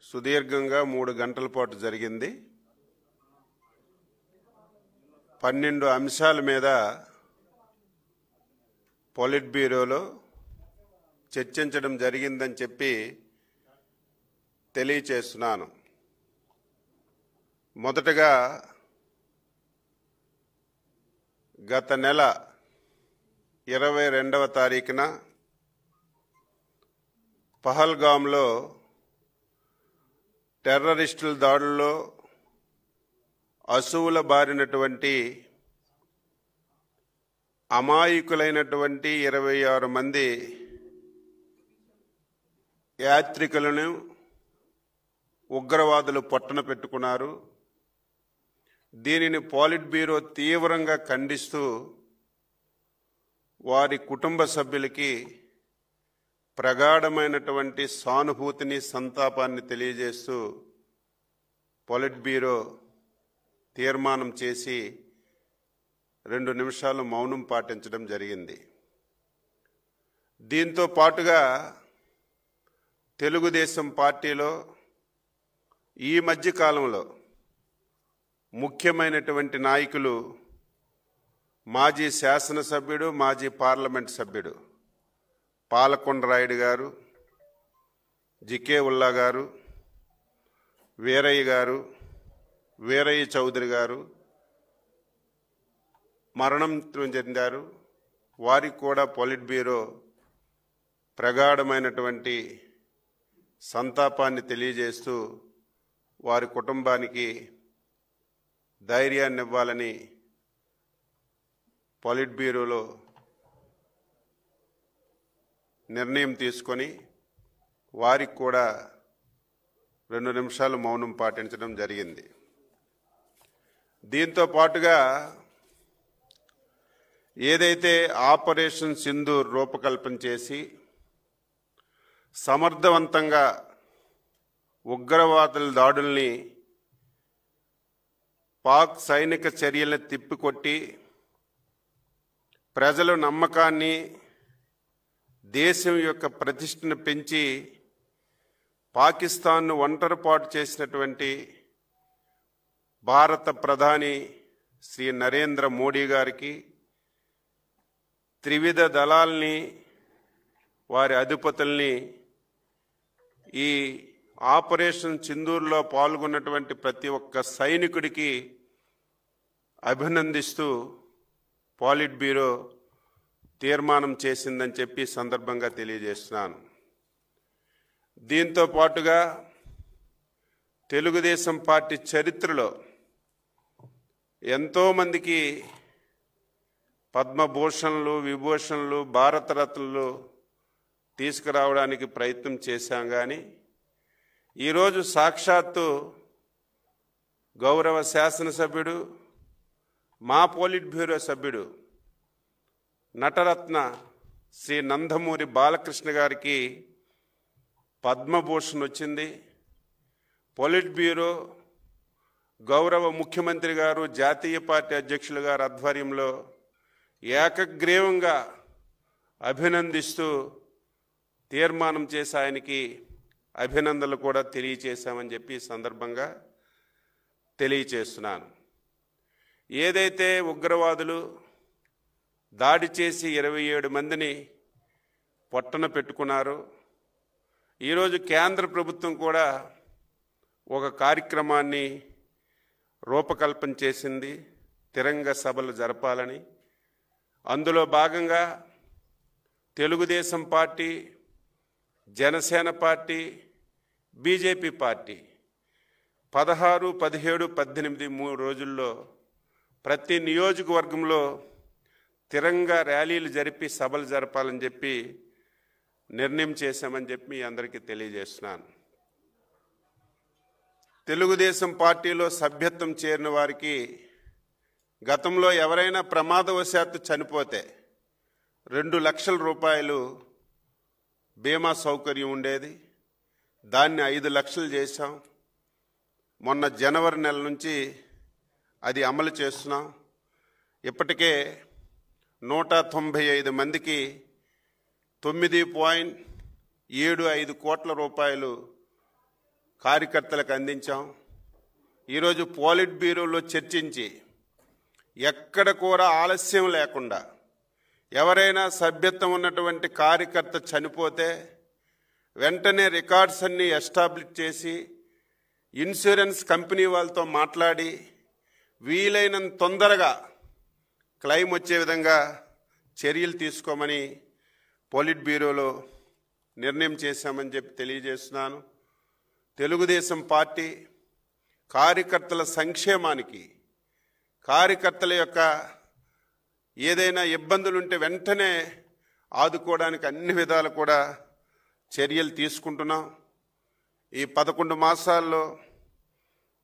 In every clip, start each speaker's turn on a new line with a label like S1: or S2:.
S1: సుదీర్ఘంగా 3 గంటల పాటు జరిగింది. 12 అంశాల మీద పొలిట్ బ్యూరోలో చర్చించడం జరిగిందని చెప్పి తెలియచేస్తున్నాను. మొదటగా గత నెల 22వ తారీఖున పహల్గామ్లో టెర్రరిస్టుల దాడుల్లో అసువుల బారినటువంటి అమాయకులైనటువంటి 26 మంది యాత్రికులను ఉగ్రవాదులు పొట్టన పెట్టుకున్నారు. దీనిని పొలిట్ బ్యూరో తీవ్రంగా ఖండిస్తూ వారి కుటుంబ సభ్యులకి ప్రగాఢమైనటువంటి సానుభూతిని సంతాపాన్ని తెలియజేస్తూ పొలిట్ బ్యూరో తీర్మానం చేసి 2 నిమిషాలు మౌనం పాటించడం జరిగింది. దీంతో పాటుగా తెలుగుదేశం పార్టీలో ఈ మధ్య కాలంలో ముఖ్యమైనటువంటి నాయకులు మాజీ శాసనసభ్యుడు, మాజీ పార్లమెంట్ సభ్యుడు పాలకొండ రాయుడు గారు, జికే ఉల్లా గారు, వీరయ్య చౌదరి గారు మరణం చెందారు. వారికి కూడా పొలిట్ బ్యూరో ప్రగాఢమైనటువంటి సంతాపాన్ని తెలియజేస్తూ వారి కుటుంబానికి ధైర్యాన్ని ఇవ్వాలని పొలిట్ బ్యూరోలో నిర్ణయం తీసుకొని వారికి కూడా 2 నిమిషాలు మౌనం పాటించడం జరిగింది. దీంతో పాటుగా ఏదైతే ఆపరేషన్ సింధూర్ రూపకల్పన చేసి సమర్థవంతంగా ఉగ్రవాదుల దాడుల్ని పాక్ సైనిక చర్యలను తిప్పికొట్టి ప్రజల నమ్మకాన్ని, దేశం యొక్క ప్రతిష్టను పెంచి పాకిస్తాన్ను ఒంటరిపాటు చేసినటువంటి భారత ప్రధాని శ్రీ నరేంద్ర మోడీ గారికి, త్రివిధ దళాల్ని, వారి అధిపతుల్ని, ఈ ఆపరేషన్ సింధూర్లో పాల్గొన్నటువంటి ప్రతి ఒక్క సైనికుడికి అభినందిస్తూ పొలిట్ బ్యూరో తీర్మానం చేసిందని చెప్పి సందర్భంగా తెలియజేస్తున్నాను. దీంతో పాటుగా తెలుగుదేశం పార్టీ చరిత్రలో ఎంతోమందికి పద్మభూషణలు, విభూషణలు, భారతరత్నలు తీసుకురావడానికి ప్రయత్నం చేశాం. కానీ ఈరోజు సాక్షాత్తు గౌరవ శాసనసభ్యుడు, మా పొలిట్ బ్యూరో సభ్యుడు నటరత్న శ్రీ నందమూరి బాలకృష్ణ గారికి పద్మభూషణ్ వచ్చింది. పొలిట్ బ్యూరో గౌరవ ముఖ్యమంత్రి గారు, జాతీయ పార్టీ అధ్యక్షులు గారి ఆధ్వర్యంలో ఏకగ్రీవంగా అభినందిస్తూ తీర్మానం చేసి ఆయనకి అభినందనలు కూడా తెలియచేశామని చెప్పి సందర్భంగా తెలియచేస్తున్నాను. ఏదైతే ఉగ్రవాదులు దాడి చేసి 27 మందిని పొట్టన పెట్టుకున్నారో, ఈరోజు కేంద్ర ప్రభుత్వం కూడా ఒక కార్యక్రమాన్ని రూపకల్పన చేసింది, తిరంగ సభలు జరపాలని. అందులో భాగంగా Telugu Desam party, Janasena party, BJP party 16, 17, 18 3 రోజుల్లో ప్రతి నియోజకవర్గంలో తిరంగా ర్యాలీలు జరిపి సభలు జరపాలని చెప్పి నిర్ణయం చేశామని చెప్పి మీ అందరికీ తెలియజేస్తున్నాను. తెలుగుదేశం పార్టీలో సభ్యత్వం చేరిన వారికి గతంలో ఎవరైనా ప్రమాదవశాత్తు చనిపోతే 2 లక్షల రూపాయలు బీమా సౌకర్యం ఉండేది. దాన్ని 5 లక్షలు చేశాం. మొన్న జనవరి నెల నుంచి అది అమలు చేస్తున్నాం. ఇప్పటికే 195 మందికి 9.75 కోట్ల రూపాయలు కార్యకర్తలకు అందించాం. ఈరోజు పోలిట్ బ్యూరోలో చర్చించి ఎక్కడ కూడా ఆలస్యం లేకుండా ఎవరైనా సభ్యత్వం ఉన్నటువంటి కార్యకర్త చనిపోతే వెంటనే రికార్డ్స్ అన్నీ ఎస్టాబ్లిష్ చేసి ఇన్సూరెన్స్ కంపెనీ వాళ్ళతో మాట్లాడి వీలైనంత తొందరగా క్లెయిమ్ వచ్చే విధంగా చర్యలు తీసుకోమని పోలిట్ బ్యూరోలో నిర్ణయం చేశామని చెప్పి తెలియజేస్తున్నాను. తెలుగుదేశం పార్టీ కార్యకర్తల సంక్షేమానికి, కార్యకర్తల యొక్క ఏదైనా ఇబ్బందులుంటే వెంటనే ఆదుకోవడానికి అన్ని విధాలు కూడా చర్యలు తీసుకుంటున్నాం. ఈ 11 మాసాల్లో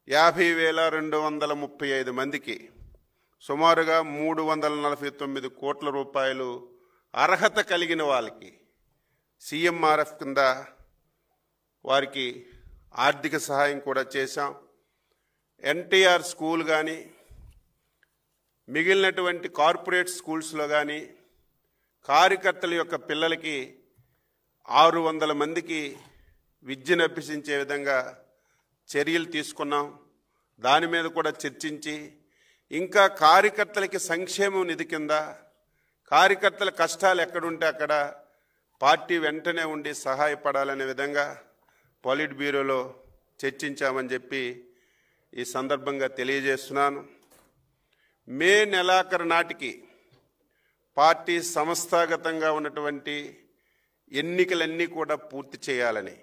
S1: 50,235 మందికి సుమారుగా 349 కోట్ల రూపాయలు అర్హత కలిగిన వాళ్ళకి సీఎంఆర్ఎఫ్ కింద వారికి ఆర్థిక సహాయం కూడా చేశాం. ఎన్టీఆర్ స్కూల్ కానీ మిగిలినటువంటి కార్పొరేట్ స్కూల్స్లో కానీ కార్యకర్తల యొక్క పిల్లలకి 600 మందికి విద్యను అభ్యసించే విధంగా చర్యలు తీసుకున్నాం. దాని మీద కూడా చర్చించి ఇంకా కార్యకర్తలకి సంక్షేమం నిధి కింద కార్యకర్తల కష్టాలు ఎక్కడుంటే అక్కడ పార్టీ వెంటనే ఉండి సహాయపడాలనే విధంగా పోలిట్ బ్యూరోలో చర్చించామని చెప్పి ఈ సందర్భంగా తెలియజేస్తున్నాను. మే నెలాఖరు నాటికి పార్టీ సంస్థాగతంగా ఉన్నటువంటి ఎన్నికలన్నీ కూడా పూర్తి చేయాలని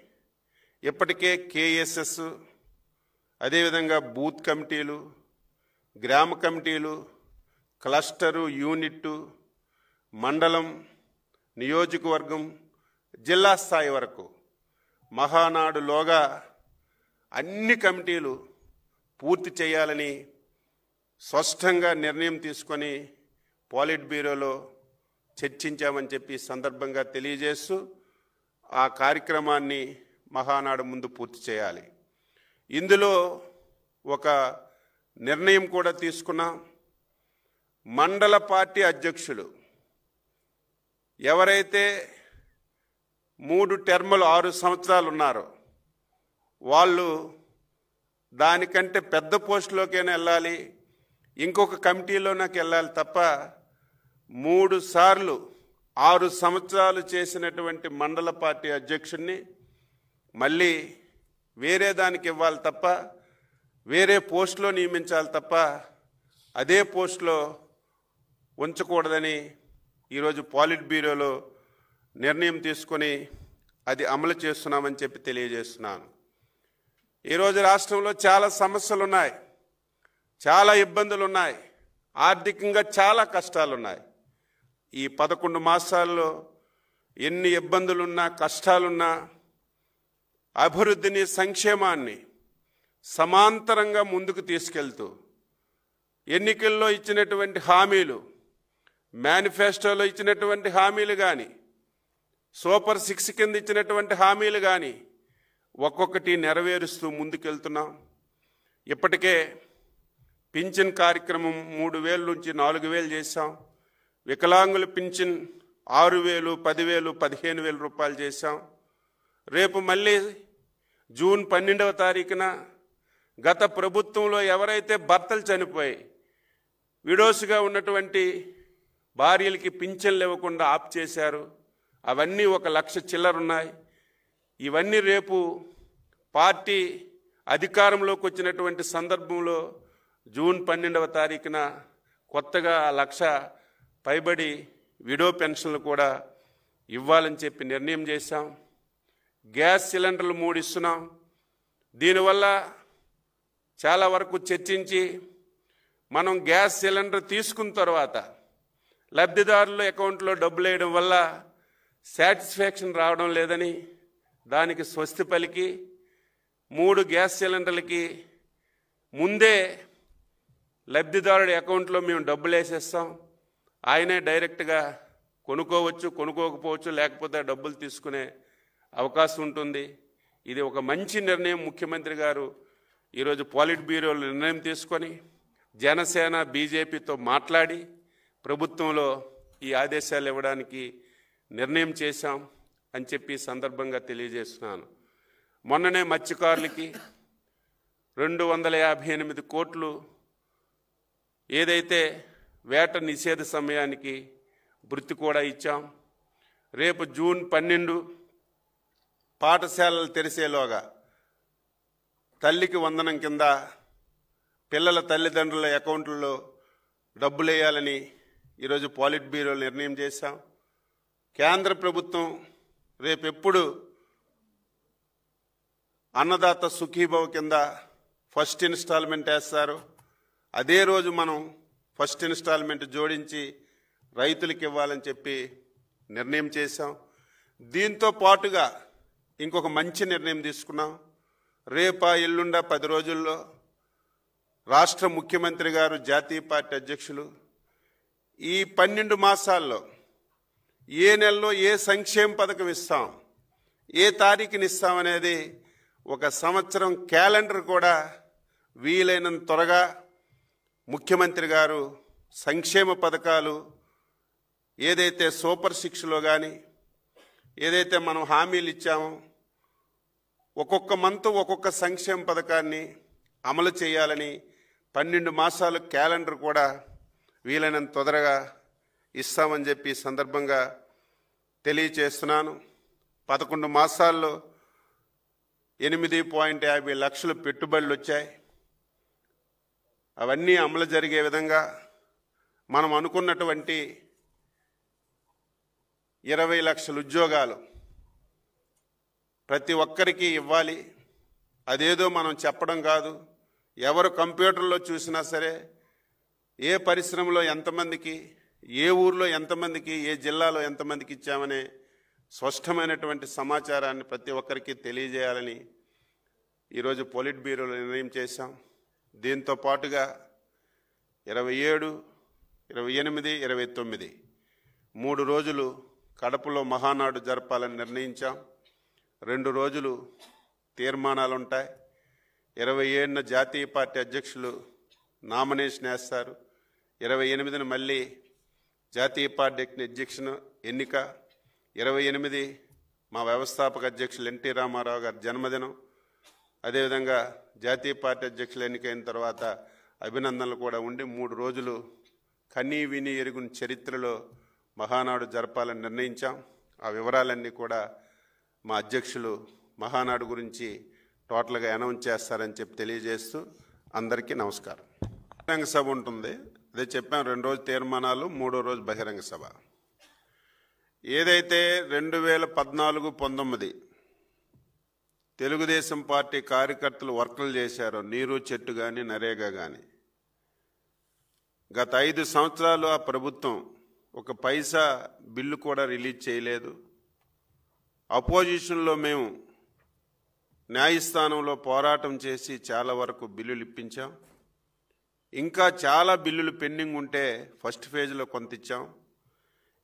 S1: ఇప్పటికే కేఎస్ఎస్, అదేవిధంగా బూత్ కమిటీలు, గ్రామ కమిటీలు, క్లస్టరు, యూనిట్టు, మండలం, నియోజకవర్గం, జిల్లా స్థాయి వరకు మహానాడులోగా అన్ని కమిటీలు పూర్తి చేయాలని స్పష్టంగా నిర్ణయం తీసుకొని పోలిట్ బ్యూరోలో చర్చించామని చెప్పి సందర్భంగా తెలియజేస్తూ ఆ కార్యక్రమాన్ని మహానాడు ముందు పూర్తి చేయాలి. ఇందులో ఒక నిర్ణయం కూడా తీసుకున్నాం. మండల పార్టీ అధ్యక్షులు ఎవరైతే 3 టర్ములు 6 సంవత్సరాలు ఉన్నారో వాళ్ళు దానికంటే పెద్ద పోస్టులోకైనా వెళ్ళాలి, ఇంకొక కమిటీలోకి వెళ్ళాలి తప్ప 3 సార్లు 6 సంవత్సరాలు చేసినటువంటి మండల పార్టీ అధ్యక్షుడిని మళ్ళీ వేరే దానికి ఇవ్వాలి తప్ప, వేరే పోస్టులో నియమించాలి తప్ప అదే పోస్టులో ఉంచకూడదని ఈరోజు పోలిట్ బ్యూరోలో నిర్ణయం తీసుకొని అది అమలు చేస్తున్నామని చెప్పి తెలియజేస్తున్నాను. ఈరోజు రాష్ట్రంలో చాలా సమస్యలు ఉన్నాయి, చాలా ఇబ్బందులు ఉన్నాయి, ఆర్థికంగా చాలా కష్టాలున్నాయి. ఈ 11 మాసాల్లో ఎన్ని ఇబ్బందులున్నా, కష్టాలున్నా అభివృద్ధిని, సంక్షేమాన్ని సమాంతరంగా ముందుకు తీసుకెళ్తూ ఎన్నికల్లో ఇచ్చినటువంటి హామీలు, మేనిఫెస్టోలో ఇచ్చినటువంటి హామీలు కానీ, సూపర్ 6 కింద ఇచ్చినటువంటి హామీలు కానీ ఒక్కొక్కటి నెరవేరుస్తూ ముందుకెళ్తున్నాం. ఇప్పటికే పింఛన్ కార్యక్రమం 3,000 నుంచి 4,000 చేశాం. వికలాంగుల పింఛన్ 6,000, 10,000, 15,000 రూపాయలు చేశాం. రేపు మళ్ళీ జూన్ 12వ తారీఖున గత ప్రభుత్వంలో ఎవరైతే భర్తలు చనిపోయి విడోస్గా ఉన్నటువంటి భార్యలకి పింఛన్లు ఇవ్వకుండా ఆప్ చేశారు, అవన్నీ 1,00,000 చిల్లరున్నాయి. ఇవన్నీ రేపు పార్టీ అధికారంలోకి వచ్చినటువంటి సందర్భంలో జూన్ 12వ తారీఖున కొత్తగా 1,00,000 పైబడి విడో పెన్షన్లు కూడా ఇవ్వాలని చెప్పి నిర్ణయం చేశాం. గ్యాస్ సిలిండర్లు 3 ఇస్తున్నాం. దీనివల్ల చాలా వరకు చర్చించి మనం గ్యాస్ సిలిండర్ తీసుకున్న తర్వాత లబ్ధిదారుల అకౌంట్లో డబ్బులు వేయడం వల్ల సాటిస్ఫాక్షన్ రావడం లేదని దానికి స్వస్తి పలికి 3 గ్యాస్ సిలిండర్లకి ముందే లబ్ధిదారుడి అకౌంట్లో మేము డబ్బులు వేసేస్తాం. ఆయనే డైరెక్ట్గా కొనుక్కోవచ్చు, కొనుక్కోకపోవచ్చు, లేకపోతే డబ్బులు తీసుకునే అవకాశం ఉంటుంది. ఇది ఒక మంచి నిర్ణయం ముఖ్యమంత్రి గారు ఈరోజు పోలిట్ బ్యూరోలో నిర్ణయం తీసుకొని జనసేన, బీజేపీతో మాట్లాడి ప్రభుత్వంలో ఈ ఆదేశాలు ఇవ్వడానికి నిర్ణయం చేశాం అని చెప్పి సందర్భంగా తెలియజేస్తున్నాను. మొన్ననే మత్స్యకారులకి 258 కోట్లు ఏదైతే వేట నిషేధ సమయానికి భృతి కూడా ఇచ్చాం. రేపు జూన్ 12 పాఠశాలలు తెరిసేలోగా తల్లికి వందనం కింద పిల్లల తల్లిదండ్రుల అకౌంట్లలో డబ్బులు వేయాలని ఈరోజు పాలిట్ బ్యూరో నిర్ణయం చేశాం. కేంద్ర ప్రభుత్వం రేపెప్పుడు అన్నదాత సుఖీభవ కింద ఫస్ట్ ఇన్స్టాల్మెంట్ వేస్తారు, అదే రోజు మనం ఫస్ట్ ఇన్స్టాల్మెంట్ జోడించి రైతులకు ఇవ్వాలని చెప్పి నిర్ణయం చేశాం. దీంతో పాటుగా ఇంకొక మంచి నిర్ణయం తీసుకున్నాం. రేపా ఎల్లుండా 10 రోజుల్లో రాష్ట్ర ముఖ్యమంత్రి గారు, జాతీయ పార్టీ అధ్యక్షులు ఈ 12 మాసాల్లో ఏ నెలలో ఏ సంక్షేమ పథకం ఇస్తాం, ఏ తారీఖుని ఇస్తామనేది ఒక సంవత్సరం క్యాలెండర్ కూడా వీలైనంత త్వరగా ముఖ్యమంత్రి గారు సంక్షేమ పథకాలు ఏదైతే సూపర్ 6లో కానీ ఏదైతే మనం హామీలు ఇచ్చామో ఒక్కొక్క మంత్ ఒక్కొక్క సంక్షేమ పథకాన్ని అమలు చేయాలని 12 మాసాలు క్యాలెండర్ కూడా వీలైనంత తొందరగా ఇస్తామని చెప్పి సందర్భంగా తెలియచేస్తున్నాను. 11 మాసాల్లో 8.50 లక్షలు పెట్టుబడులు వచ్చాయి. అవన్నీ అమలు జరిగే విధంగా మనం అనుకున్నటువంటి 20 లక్షల ఉద్యోగాలు ప్రతి ఒక్కరికి ఇవ్వాలి. అదేదో మనం చెప్పడం కాదు, ఎవరు కంప్యూటర్లో చూసినా సరే ఏ పరిశ్రమలో ఎంతమందికి, ఏ ఊర్లో ఎంతమందికి, ఏ జిల్లాలో ఎంతమందికి ఇచ్చామనే స్పష్టమైనటువంటి సమాచారాన్ని ప్రతి ఒక్కరికి తెలియజేయాలని ఈరోజు పాలిట్ బ్యూరోలో నిర్ణయం చేశాం. దీంతో పాటుగా 27, 28, 29 3 రోజులు కడపలో మహానాడు జరపాలని నిర్ణయించాం. 2 రోజులు తీర్మానాలు ఉంటాయి. 27న జాతీయ పార్టీ అధ్యక్షులు నామినేషన్ వేస్తారు. 28న మళ్ళీ జాతీయ పార్టీ అధ్యక్షుని ఎన్నిక. 28 మా వ్యవస్థాపక అధ్యక్షులు ఎన్టీ రామారావు గారి జన్మదినం. అదేవిధంగా జాతీయ పార్టీ అధ్యక్షులు ఎన్నికైన తర్వాత అభినందనలు కూడా ఉండి 3 రోజులు కనీ విని ఎరుగుని చరిత్రలో మహానాడు జరపాలని నిర్ణయించాం. ఆ వివరాలన్నీ కూడా మా అధ్యక్షులు మహానాడు గురించి టోటల్గా అనౌన్స్ చేస్తారని చెప్పి తెలియజేస్తూ అందరికీ నమస్కారం. బహిరంగ సభ ఉంటుంది, అదే చెప్పాం. 2 రోజు తీర్మానాలు, 3వ రోజు బహిరంగ సభ. ఏదైతే 2014-19 తెలుగుదేశం పార్టీ కార్యకర్తలు వర్కులు చేశారో, నీరు చెట్టు కానీ నరేగా కానీ, గత 5 సంవత్సరాలు ఆ ప్రభుత్వం ఒక పైసా బిల్లు కూడా రిలీజ్ చేయలేదు. అపోజిషన్లో మేము న్యాయస్థానంలో పోరాటం చేసి చాలా వరకు బిల్లులు ఇప్పించాం. ఇంకా చాలా బిల్లులు పెండింగ్ ఉంటే ఫస్ట్ ఫేజ్లో కొంత ఇచ్చాం.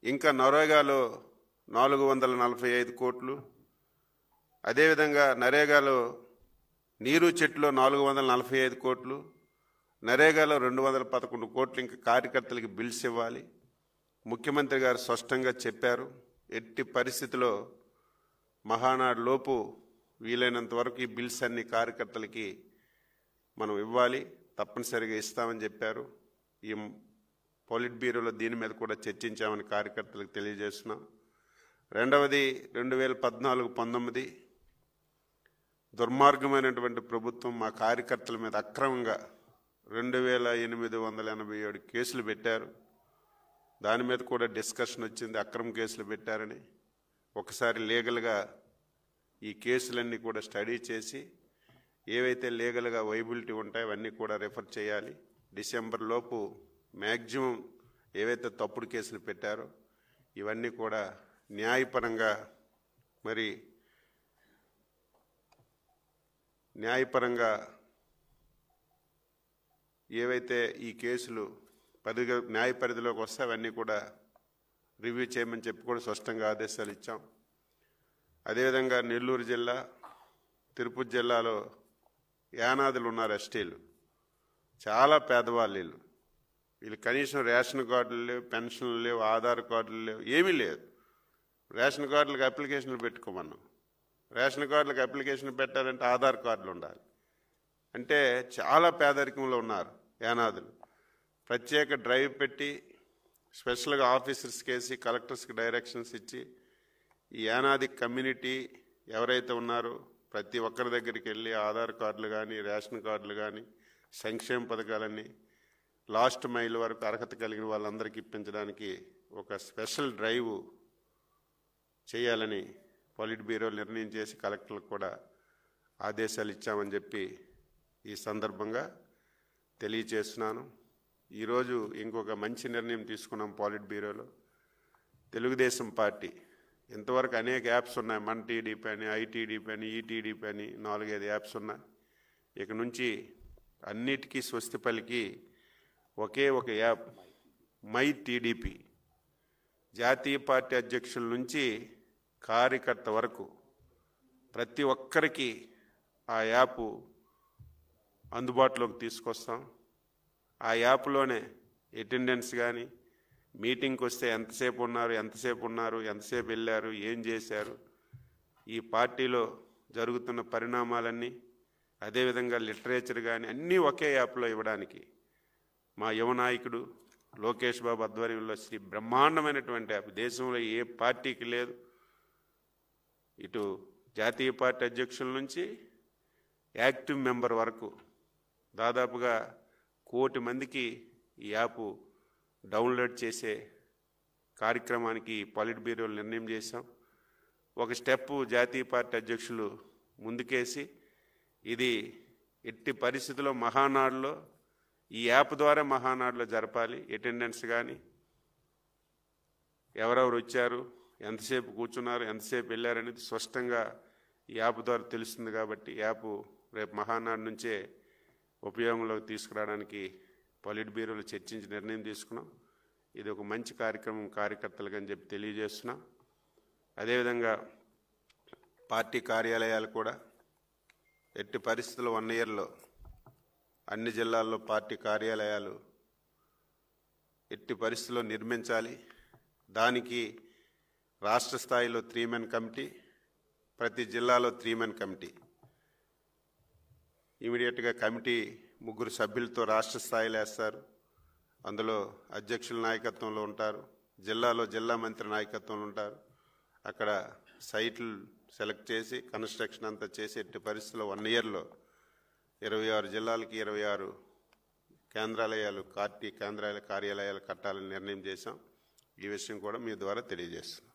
S1: ఇంకా నరేగాలో 445 కోట్లు, అదేవిధంగా నరేగాలో నీరు చెట్టులో 445 కోట్లు, నరేగాలో 211 కోట్లు ఇంకా కార్యకర్తలకి బిల్స్ ఇవ్వాలి. ముఖ్యమంత్రి గారు స్పష్టంగా చెప్పారు, ఎట్టి పరిస్థితిలో మహానాడు లోపు వీలైనంత వరకు ఈ బిల్స్ అన్ని కార్యకర్తలకి మనం ఇవ్వాలి, తప్పనిసరిగా ఇస్తామని చెప్పారు. ఈ పాలిట్ బ్యూరోలో దీని మీద కూడా చర్చించామని కార్యకర్తలకు తెలియజేస్తున్నాం. రెండవది 2014-19 దుర్మార్గమైనటువంటి ప్రభుత్వం మా కార్యకర్తల మీద అక్రమంగా 2887 కేసులు పెట్టారు. దాని మీద కూడా డిస్కషన్ వచ్చింది, అక్రమ కేసులు పెట్టారని. ఒకసారి లీగల్గా ఈ కేసులన్నీ కూడా స్టడీ చేసి ఏవైతే లీగల్గా వైబిలిటీ ఉంటాయో అవన్నీ కూడా రిఫర్ చేయాలి. డిసెంబర్ లోపు మ్యాక్సిమం ఏవైతే తప్పుడు కేసులు పెట్టారో ఇవన్నీ కూడా న్యాయపరంగా ఏవైతే ఈ కేసులు న్యాయ పరిధిలోకి వస్తే అవన్నీ కూడా రివ్యూ చేయమని చెప్పి కూడా స్పష్టంగా ఆదేశాలు ఇచ్చాం. అదేవిధంగా నెల్లూరు జిల్లా, తిరుపతి జిల్లాలో యానాదులు ఉన్నారు ఎస్టీలు, చాలా పేదవాళ్ళు. వీళ్ళు కనీసం రేషన్ కార్డులు లేవు, పెన్షన్లు లేవు, ఆధార్ కార్డులు లేవు, ఏమీ లేదు. రేషన్ కార్డులకు అప్లికేషన్లు పెట్టుకోమన్నాం, రేషన్ కార్డులకు అప్లికేషన్ పెట్టాలంటే ఆధార్ కార్డులు ఉండాలి. అంటే చాలా పేదరికంలో ఉన్నారు యానాదులు. ప్రత్యేక డ్రైవ్ పెట్టి స్పెషల్గా ఆఫీసర్స్కి వేసి కలెక్టర్స్కి డైరెక్షన్స్ ఇచ్చి ఈ యానాది కమ్యూనిటీ ఎవరైతే ఉన్నారో ప్రతి ఒక్కరి దగ్గరికి వెళ్ళి ఆధార్ కార్డులు కానీ రేషన్ కార్డులు కానీ సంక్షేమ పథకాలన్నీ లాస్ట్ మైల్ వరకు అర్హత కలిగిన వాళ్ళందరికీ ఇప్పించడానికి ఒక స్పెషల్ డ్రైవ్ చేయాలని పొలిట్ బ్యూరో నిర్ణయం చేసి కలెక్టర్లకు కూడా ఆదేశాలు ఇచ్చామని చెప్పి ఈ సందర్భంగా తెలియచేస్తున్నాను. ఈరోజు ఇంకొక మంచి నిర్ణయం తీసుకున్నాం పొలిట్ బ్యూరోలో. తెలుగుదేశం పార్టీ ఇంతవరకు అనేక యాప్స్ ఉన్నాయి. మన టీడీపీ అని, ఐటీడీపీ అని, ఈటీడీపీ అని 4-5 యాప్స్ ఉన్నాయి. ఇక నుంచి అన్నిటికీ స్వస్తి పలికి ఒకే ఒక యాప్ మై టీడీపీ. జాతీయ పార్టీ అధ్యక్షుల నుంచి కార్యకర్త వరకు ప్రతి ఒక్కరికి ఆ యాప్ అందుబాటులోకి తీసుకొస్తాం. ఆ యాప్లోనే అటెండెన్స్ కానీ, మీటింగ్కి వస్తే ఎంతసేపు ఉన్నారు, ఎంతసేపు వెళ్ళారు, ఏం చేశారు, ఈ పార్టీలో జరుగుతున్న పరిణామాలన్నీ, అదేవిధంగా లిటరేచర్ కానీ అన్నీ ఒకే యాప్లో ఇవ్వడానికి మా యువ నాయకుడు లోకేష్ బాబు ఆధ్వర్యంలో శ్రీ బ్రహ్మాండమైనటువంటి యాప్. దేశంలో ఏ పార్టీకి లేదు. ఇటు జాతీయ పార్టీ అధ్యక్షుల నుంచి యాక్టివ్ మెంబర్ వరకు దాదాపుగా 1 కోటి మందికి ఈ యాప్ డౌన్లోడ్ చేసే కార్యక్రమానికి పొలిట్ బ్యూరోలు నిర్ణయం చేశాం. ఒక స్టెప్ జాతీయ పార్టీ అధ్యక్షులు ముందుకేసి ఇది ఎట్టి పరిస్థితుల్లో మహానాడులో ఈ యాప్ ద్వారా మహానాడులో జరపాలి. అటెండెన్స్ కానీ, ఎవరెవరు వచ్చారు, ఎంతసేపు కూర్చున్నారు, ఎంతసేపు వెళ్ళారనేది స్పష్టంగా ఈ యాప్ ద్వారా తెలుస్తుంది. కాబట్టి యాప్ రేపు మహానాడు నుంచే ఉపయోగంలోకి తీసుకురావడానికి పొలిట్ బ్యూరోలో చర్చించి నిర్ణయం తీసుకున్నాం. ఇది ఒక మంచి కార్యక్రమం కార్యకర్తలకు అని చెప్పి తెలియజేస్తున్నాం. అదేవిధంగా పార్టీ కార్యాలయాలు కూడా ఎట్టి పరిస్థితుల్లో 1 ఇయర్లో అన్ని జిల్లాల్లో పార్టీ కార్యాలయాలు ఎట్టి పరిస్థితుల్లో నిర్మించాలి. దానికి రాష్ట్ర స్థాయిలో 3 మెన్ కమిటీ, ప్రతి జిల్లాలో 3 మెన్ కమిటీ. ఇమీడియట్గా కమిటీ 3 సభ్యులతో రాష్ట్ర స్థాయిలో వేస్తారు. అందులో అధ్యక్షుల నాయకత్వంలో ఉంటారు, జిల్లాలో జిల్లా మంత్రి నాయకత్వంలో ఉంటారు. అక్కడ సైట్లు సెలెక్ట్ చేసి కన్స్ట్రక్షన్ అంతా చేసి ఎట్టి పరిస్థితుల్లో 1 ఇయర్లో 26 జిల్లాలకి 26 కేంద్రాలయాలు, పార్టీ కార్యాలయాలు కట్టాలని నిర్ణయం చేశాం. ఈ విషయం కూడా మీ ద్వారా తెలియజేస్తున్నాం.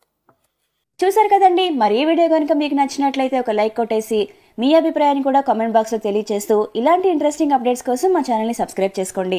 S2: చూసారు కదండి. మరి ఈ వీడియో కనుక మీకు నచ్చినట్లయితే ఒక లైక్ కొట్టేసి మీ అభిప్రాయాన్ని కూడా కామెంట్ బాక్స్లో తెలియజేస్తూ ఇలాంటి ఇంట్రెస్టింగ్ అప్డేట్స్ కోసం మా ఛానల్ని సబ్స్క్రైబ్ చేసుకోండి.